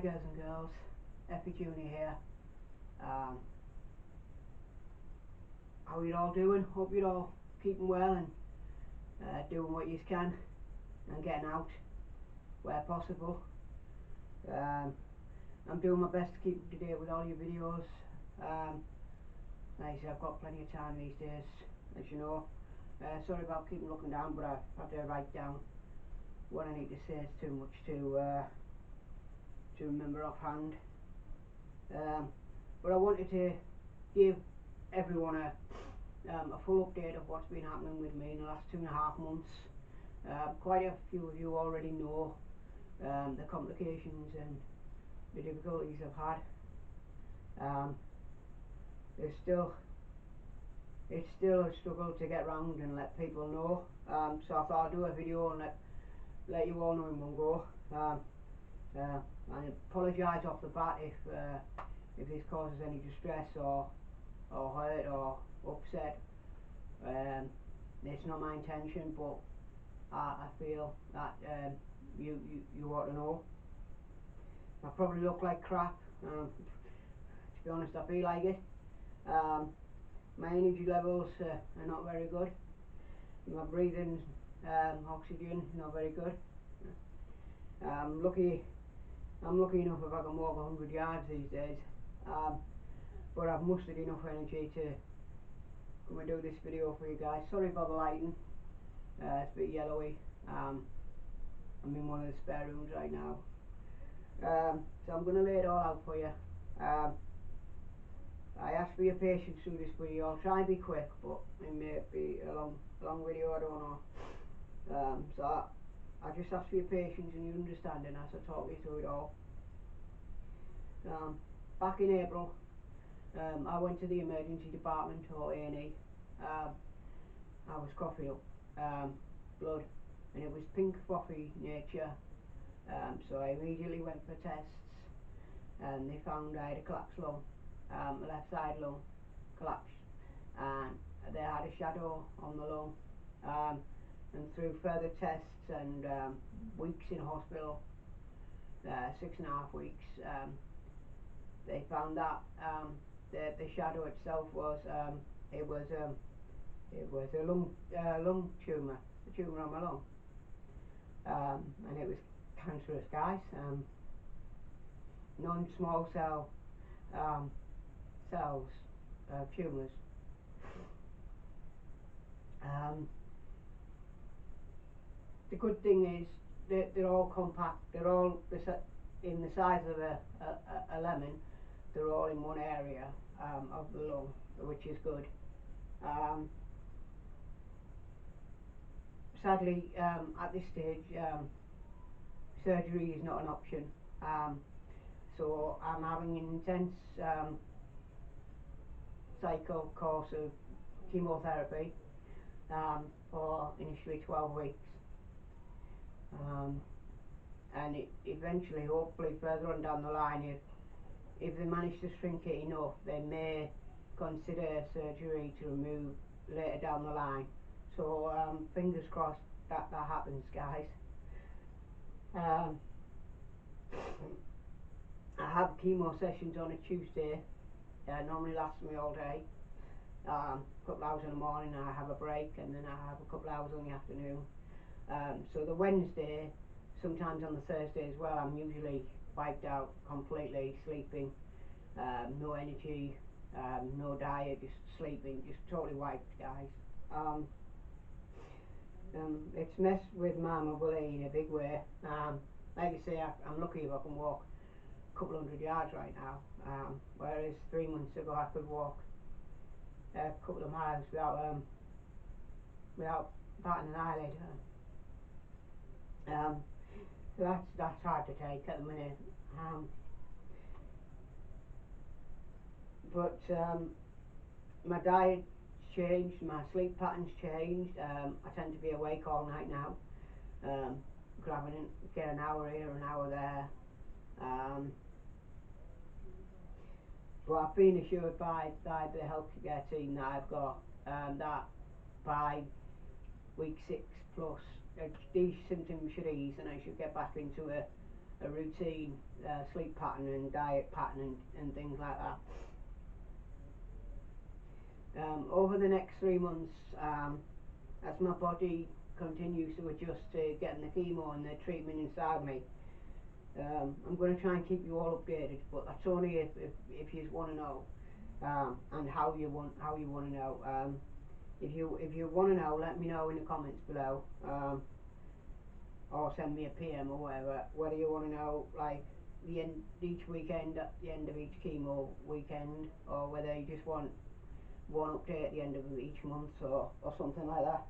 girls and girls, Effie Junior here. Um, how are you all doing? Hope you're all keeping well and doing what you can and getting out where possible. I'm doing my best to keep up to date with all your videos. Like I say, I've got plenty of time these days, as you know. Sorry about keeping looking down, but I have to write down what I need to say. It's too much to remember offhand. But I wanted to give everyone a full update of what's been happening with me in the last 2.5 months. Quite a few of you already know the complications and the difficulties I've had. It's still a struggle to get round and let people know. So I thought I'd do a video and let you all know in one go. I apologise off the bat if this causes any distress or hurt or upset. It's not my intention, but I feel that you ought to know. I probably look like crap. To be honest, I feel like it. My energy levels are not very good. My breathing, oxygen, not very good. I'm lucky enough if I can walk 100 yards these days. But I've mustered enough energy to come and do this video for you guys. Sorry for the lighting. It's a bit yellowy. I'm in one of the spare rooms right now. So I'm going to lay it all out for you. I ask for your patience through this video. I'll try and be quick, but it may be a long video, I don't know. So I just ask for your patience and your understanding as I talk you through it all. Back in April, I went to the emergency department or A&E. I was coughing up blood, and it was pink frothy nature. So I immediately went for tests, and they found I had a collapsed lung. The left side lung collapsed, and they had a shadow on the lung. And through further tests and weeks in hospital, 6.5 weeks, they found that the shadow itself was it was a lung tumour, a tumour on my lung, and it was cancerous, guys. Non-small cell cells, tumours. The good thing is they're all compact. They're all in the size of a lemon. They're all in one area of the lung, which is good. Sadly, at this stage, surgery is not an option. So I'm having an intense cycle course of chemotherapy for initially 12 weeks. And eventually, hopefully further on down the line, if they manage to shrink it enough, they may consider surgery to remove later down the line. So fingers crossed that happens, guys. I have chemo sessions on a Tuesday. Normally lasts me all day. A couple hours in the morning, I have a break, and then I have a couple hours in the afternoon. So the Wednesday, sometimes on the Thursday as well, I'm usually wiped out completely, sleeping, no energy, no diet, just sleeping, just totally wiped, guys. It's messed with my mobility in a big way. Like I say, I'm lucky if I can walk a couple hundred yards right now, whereas 3 months ago I could walk a couple of miles without batting an eyelid. So that's hard to take at the minute. But my diet's changed, my sleep pattern's changed. I tend to be awake all night now. Get an hour here, an hour there. But I've been assured by the healthcare team that I've got that by week 6 plus these symptoms should ease and I should get back into a a routine sleep pattern and diet pattern and things like that. Over the next 3 months, as my body continues to adjust to getting the chemo and the treatment inside me, I'm going to try and keep you all updated, but that's only if you want to know, and how you want to know. If you want to know, let me know in the comments below, or send me a PM or whatever. Whether you want to know like the end each weekend at the end of each chemo weekend, or whether you just want one update at the end of each month or something like that.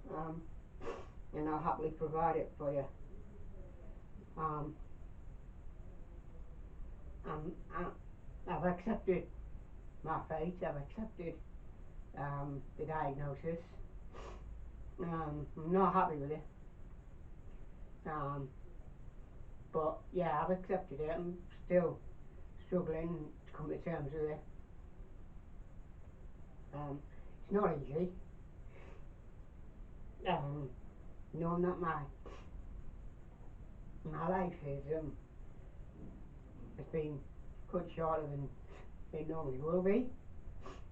And I'll happily provide it for you. Um, I've accepted my fate. I've accepted the diagnosis. I'm not happy with it. But yeah, I've accepted it. I'm still struggling to come to terms with it. It's not easy. Knowing that my life has been cut shorter than it normally will be.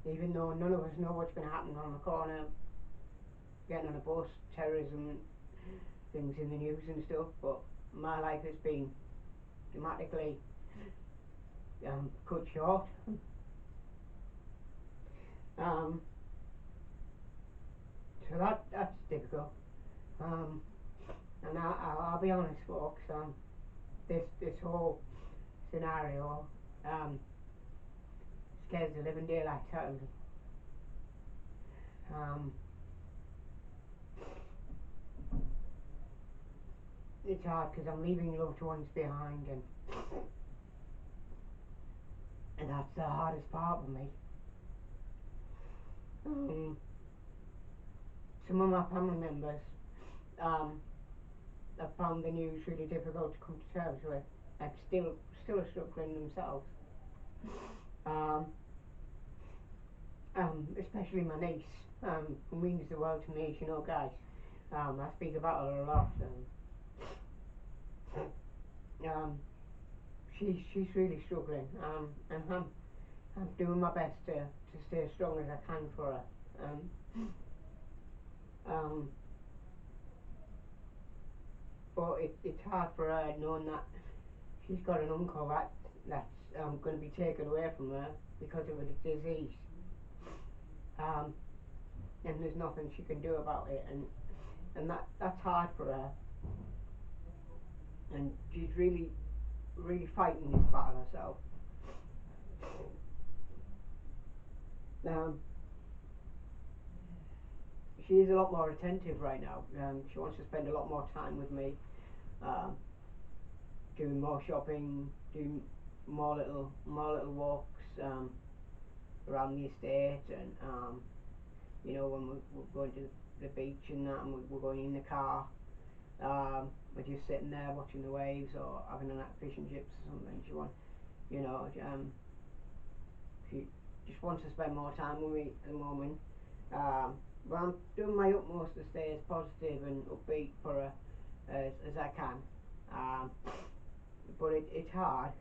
Even though none of us know what's going to happen on the corner, getting on a bus, terrorism, things in the news and stuff, but my life has been dramatically cut short. So that's difficult. And I'll be honest, folks. This whole scenario scares the living daylights out of me. It's hard because I'm leaving loved ones behind, and that's the hardest part for me. Some of my family members have found the news really difficult to come to terms with, and still are struggling themselves. Especially my niece, who means the world to me, as you know, guys. I speak about her a lot. She's really struggling, and I'm doing my best to stay as strong as I can for her. But it's hard for her knowing that she's got an uncle that's going to be taken away from her because of a disease, and there's nothing she can do about it, and that's hard for her, and she's really fighting this battle herself. She is a lot more attentive right now. She wants to spend a lot more time with me, doing more shopping, doing more little walks around the estate, and you know, when we're going to the beach and that, and we're going in the car, we're just sitting there watching the waves or having a fish and chips or something. She wants, you know, she just wants to spend more time with me at the moment. But I'm doing my utmost to stay as positive and upbeat for her as I can. But it's hard.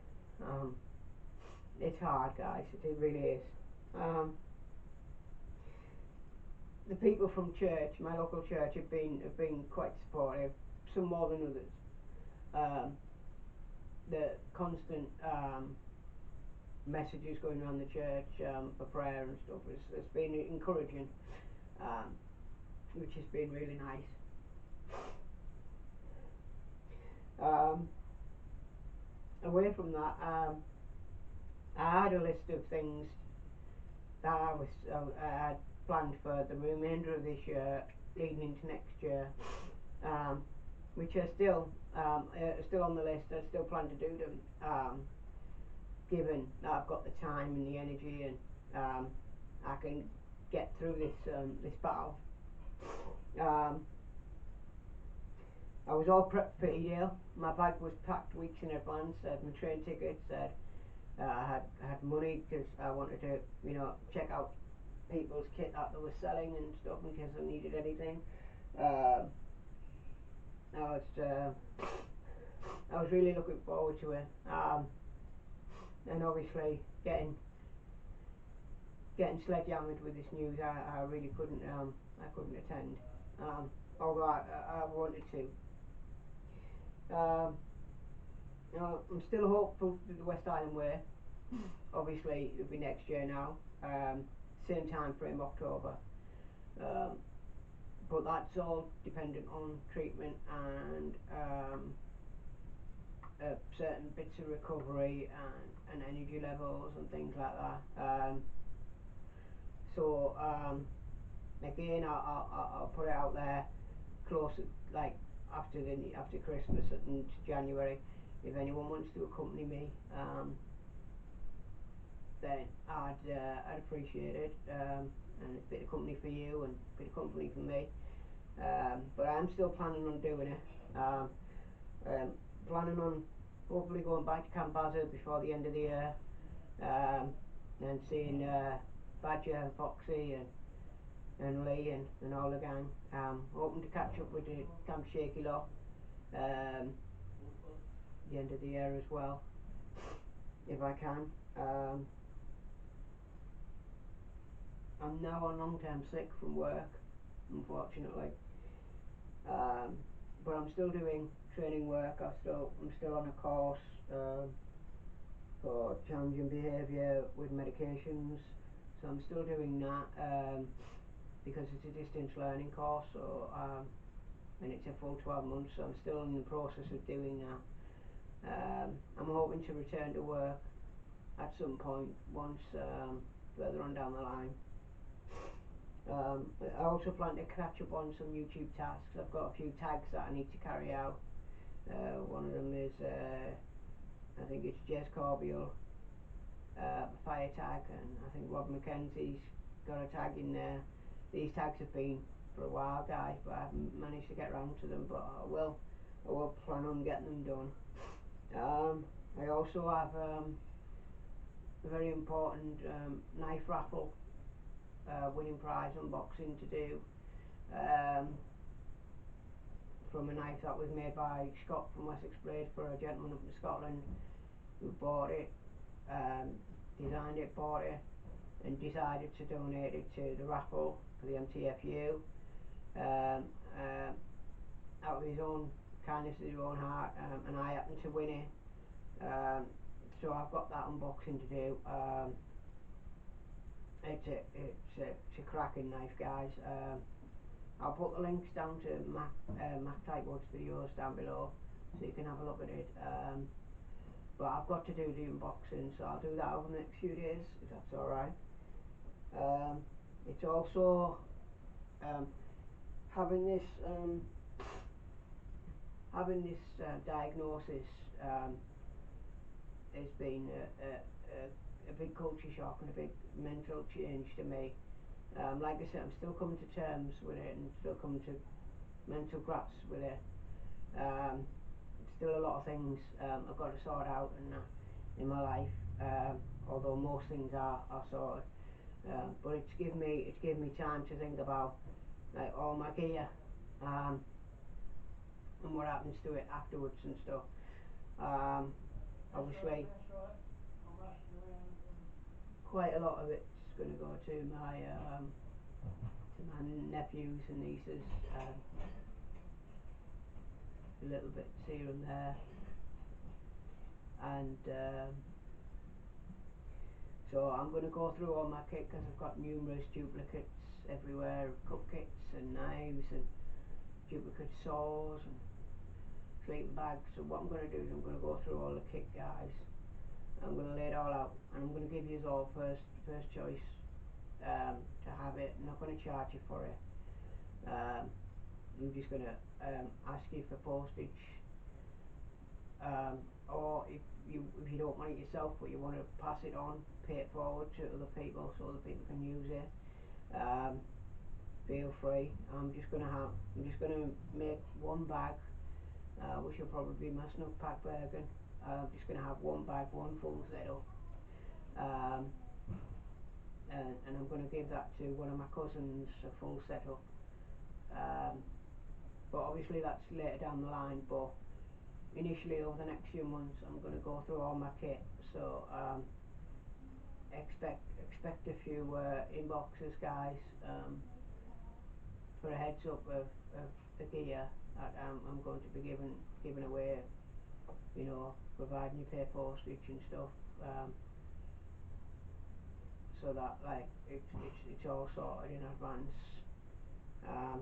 It's hard, guys. It really is. The people from church, my local church, have been quite supportive. Some more than others. The constant messages going around the church for prayer and stuff has been encouraging, which has been really nice. Away from that, I had a list of things that I had planned for the remainder of this year, leading into next year, which are still on the list. I still plan to do them, given that I've got the time and the energy, and I can get through this battle. I was all prepped for E-Dale. My bag was packed weeks in advance. I had my train tickets. I had money because I wanted to, you know, check out people's kit that they were selling and stuff in case I needed anything. I I was really looking forward to it. And obviously getting sledgehammered with this news, I really I couldn't attend. Um, Although I wanted to. I'm still hopeful for the West Island Way. Obviously, it'll be next year now. Same time frame, October. Um, but that's all dependent on treatment and certain bits of recovery and energy levels and things like that. So again, I'll put it out there close, like after Christmas and January. If anyone wants to accompany me, then I'd appreciate it. And a bit of company for you and a bit of company for me. But I'm still planning on doing it. Um, Planning on hopefully going back to Camp Bazza before the end of the year, and seeing Badger and Foxy and Lee and all the gang. Hoping to catch up with the Camp Shaky lot the end of the year as well, if I can. I'm now on long-term sick from work, unfortunately. Um, but I'm still doing training work. I'm still on a course for challenging behaviour with medications. So I'm still doing that because it's a distance learning course. So and it's a full 12 months. So I'm still in the process of doing that. I'm hoping to return to work at some point once further on down the line. I also plan to catch up on some YouTube tasks. I've got a few tags that I need to carry out. One of them is, I think it's Jez Corbiel, fire tag, and I think Rob McKenzie's got a tag in there. These tags have been for a while, guys, but I haven't managed to get around to them, but I will plan on getting them done. I also have a very important knife raffle winning prize unboxing to do, from a knife that was made by Scott from Wessex Blade for a gentleman up in Scotland who bought it, designed it, bought it, and decided to donate it to the raffle for the MTFU, um, out of his own kindness of his own heart, and I happened to win it. So I've got that unboxing to do. It's a cracking knife, guys. I'll put the links down to Mac Tightwood's videos down below, so you can have a look at it. But I've got to do the unboxing, so I'll do that over the next few days, if that's alright. It's also having this diagnosis has been a big culture shock and a big mental change to me. Like I said, I'm still coming to terms with it and still coming to mental grasps with it. Still a lot of things I've got to sort out in my life, although most things are sorted. But it's given me time to think about like all my gear, and what happens to it afterwards and stuff. Obviously, quite a lot of it's going to go to my nephews and nieces, a little bit here and there, and so I'm going to go through all my kit because I've got numerous duplicates everywhere, cut kits and knives and duplicate saws and sleeping bags. So what I'm going to do is I'm going to go through all the kit, guys. I'm going to lay it all out, and I'm going to give you all first choice to have it. I'm not going to charge you for it. I'm just going to ask you for postage, or if you don't want it yourself but you want to pass it on, pay it forward to other people so other people can use it. Feel free. I'm just gonna make one bag, which will probably be my Snuff Pack Bergen. I'm just gonna have one bag, one full setup, and I'm gonna give that to one of my cousins, a full setup. But obviously that's later down the line. But initially over the next few months I'm going to go through all my kit, so expect a few inboxes, guys, for a heads up of the gear that I'm going to be giving away, you know, providing you pay postage and stuff, so that like it's all sorted in advance. Um,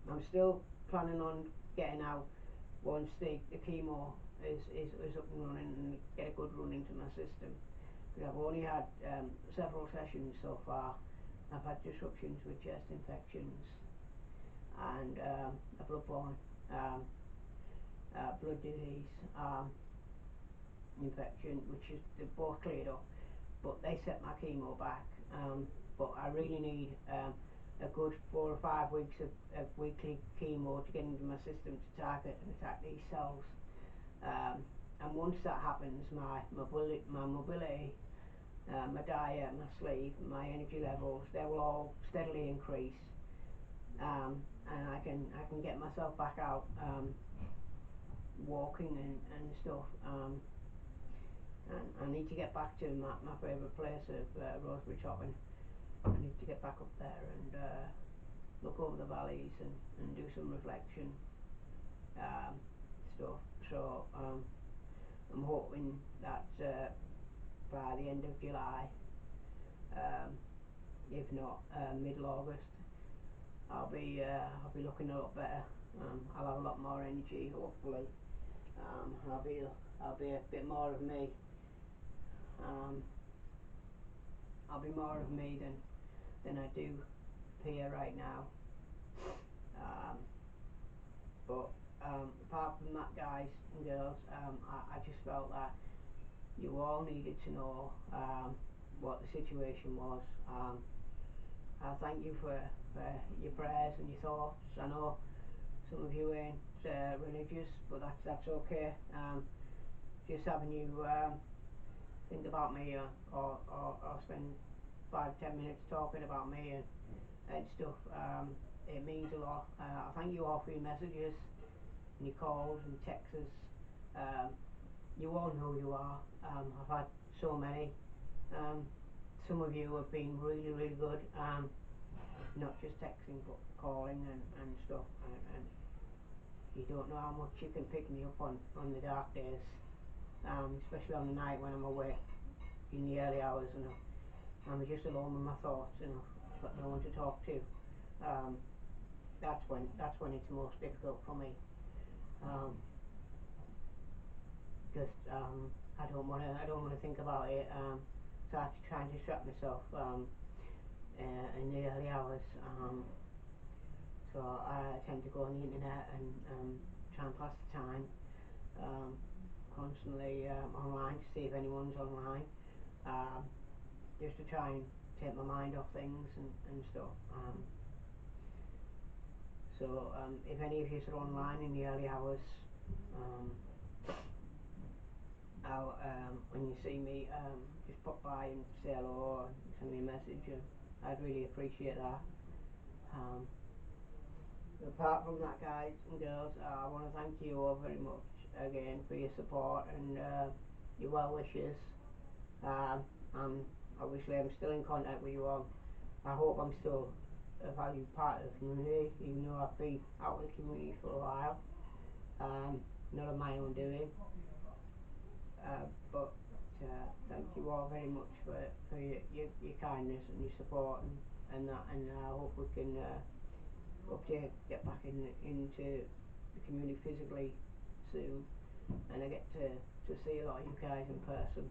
I'm still planning on getting out once the chemo is up and running and get a good run into my system. Because I've only had several sessions so far. I've had disruptions with chest infections and a bloodborne um, blood disease infection, which is they're both cleared up, but they set my chemo back. But I really need a good 4 or 5 weeks of weekly chemo to get into my system to target and attack these cells. And once that happens, my mobility, my diet, my sleep, my energy levels, they will all steadily increase, and I can get myself back out walking and stuff. And I need to get back to my favourite place of Rosebery Top, and I need to get back up there and look over the valleys and do some reflection stuff. So I'm hoping that by the end of July, um, if not middle August, I'll be looking a lot better. I'll have a lot more energy, hopefully. I'll be a bit more of me. Um, I'll be more of me than I do here right now. Um, but apart from that, guys and girls, I just felt that you all needed to know what the situation was. I thank you for your prayers and your thoughts. I know some of you ain't religious, but that's okay. Just having you think about me, or spend 5-10 minutes talking about me and stuff, it means a lot. I thank you all for your messages and your calls and texts. Um, you all know who you are. I've had so many. Some of you have been really, really good. Not just texting, but calling and stuff. And you don't know how much you can pick me up on the dark days, especially on the night when I'm away in the early hours, and I'm just alone with my thoughts, and I've got no one to talk to. Um, that's when it's most difficult for me, because I don't wanna think about it. So I have to try and distract myself in the early hours. So I tend to go on the internet and try and pass the time, um, constantly online to see if anyone's online, um, just to try and take my mind off things and stuff. So if any of you are online in the early hours, um, when you see me, just pop by and say hello or send me a message, and I'd really appreciate that. Um, Apart from that, guys and girls, I want to thank you all very much again for your support and your well wishes. And obviously I'm still in contact with you all. I hope I'm still a valued part of the community, even though I've been out of the community for a while. Not of my own doing. But thank you all very much for your kindness and your support and that, and I hope we can hope to get back into the community physically soon, and I get to see a lot of you guys in person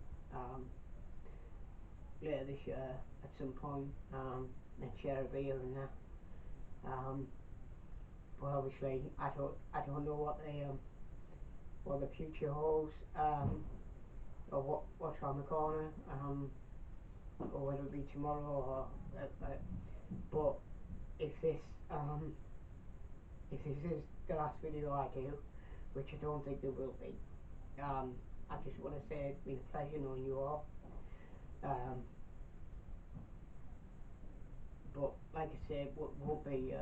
later this year at some point, and share a beer and that. But obviously I don't know what the future holds, or what's around the corner, or whether it be tomorrow, or but if this um, if this is the last video I do, which I don't think there will be, I just want to say it's been a pleasure knowing you all. But like I said, won't be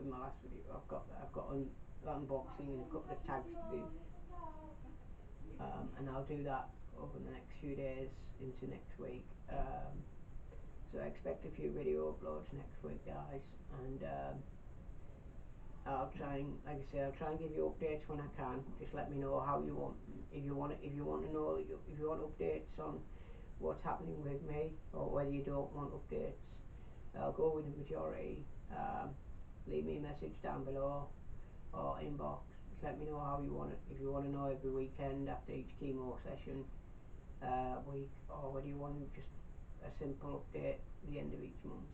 my last video. I've got an unboxing and a couple of tags to do. and I'll do that over the next few days into next week. So I expect a few video uploads next week, guys, and I'll try and, like I say, I'll try and give you updates when I can. Just let me know how you want. If you want to know, if you want updates on what's happening with me, or whether you don't want updates, I'll go with the majority. Leave me a message down below or inbox. Just let me know how you want it. If you want to know every weekend after each chemo session, week, or whether you want just a simple update at the end of each month,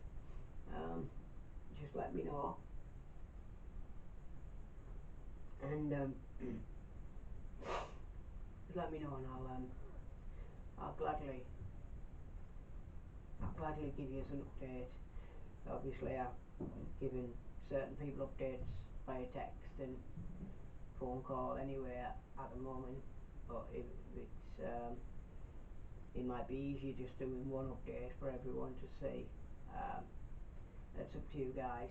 just let me know. And just let me know, and I'll gladly give you an update. Obviously, I've given certain people updates via text and phone call anyway at the moment, but if it's it might be easier just doing one update for everyone to see. That's up to you guys.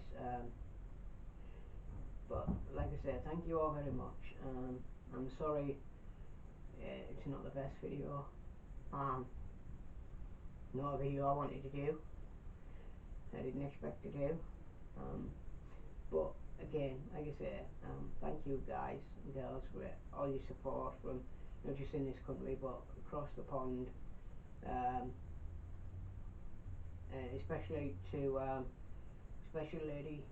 But like I said, thank you all very much. I'm sorry it's not the best video. Not a video I wanted to do. I didn't expect to do. But again, like I say, thank you guys and girls for all your support from not just in this country but across the pond. Especially to special lady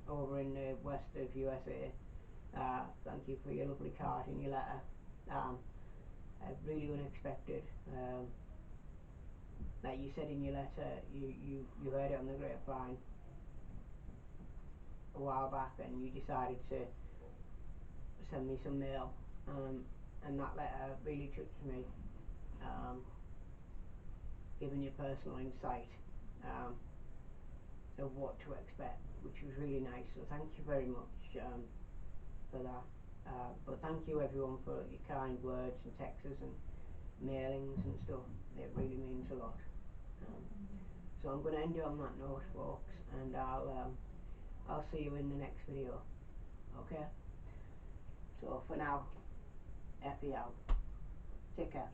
over in the west of USA. Thank you for your lovely card and your letter. Really unexpected. Like you said in your letter, you heard it on the grapevine a while back, and you decided to send me some mail. And that letter really touched me, giving you personal insight of what to expect, which was really nice. So thank you very much for that. But thank you everyone for your kind words and texts and mailings and stuff. It really means a lot. So I'm going to end it on that note, folks, and I'll see you in the next video. Okay? So for now, Effie out. Take care.